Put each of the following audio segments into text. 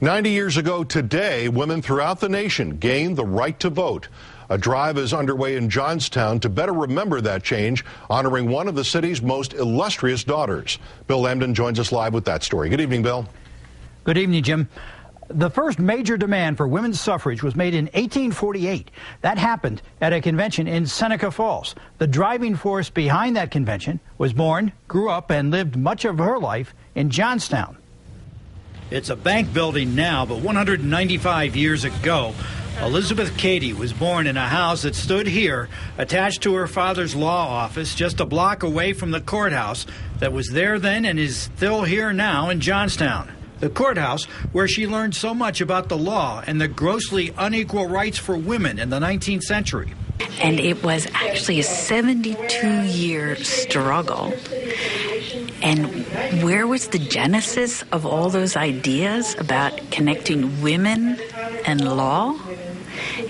90 years ago today, women throughout the nation gained the right to vote. A drive is underway in Johnstown to better remember that change, honoring one of the city's most illustrious daughters. Bill Lambden joins us live with that story. Good evening, Bill. Good evening, Jim. The first major demand for women's suffrage was made in 1848. That happened at a convention in Seneca Falls. The driving force behind that convention was born, grew up, and lived much of her life in Johnstown. It's a bank building now, but 195 years ago, Elizabeth Cady was born in a house that stood here, attached to her father's law office, just a block away from the courthouse that was there then and is still here now in Johnstown. The courthouse where she learned so much about the law and the grossly unequal rights for women in the 19th century. And it was actually a 72-year struggle. And where was the genesis of all those ideas about connecting women and law?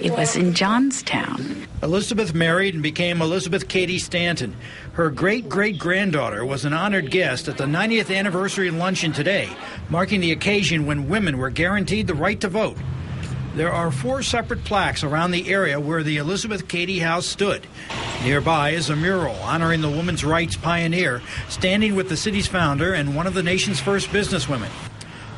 It was in Johnstown. Elizabeth married and became Elizabeth Cady Stanton. Her great-great-granddaughter was an honored guest at the 90th anniversary luncheon today, marking the occasion when women were guaranteed the right to vote. There are 4 separate plaques around the area where the Elizabeth Cady house stood. Nearby is a mural honoring the women's rights pioneer, standing with the city's founder and one of the nation's first businesswomen.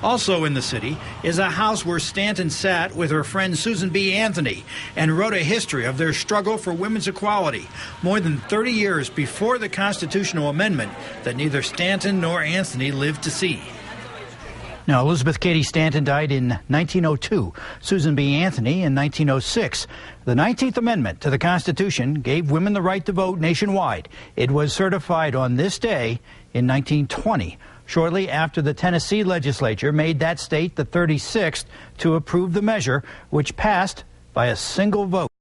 Also in the city is a house where Stanton sat with her friend Susan B. Anthony and wrote a history of their struggle for women's equality, more than 30 years before the constitutional amendment that neither Stanton nor Anthony lived to see. Now, Elizabeth Cady Stanton died in 1902, Susan B. Anthony in 1906. The 19th Amendment to the Constitution gave women the right to vote nationwide. It was certified on this day in 1920, shortly after the Tennessee legislature made that state the 36th to approve the measure, which passed by a single vote.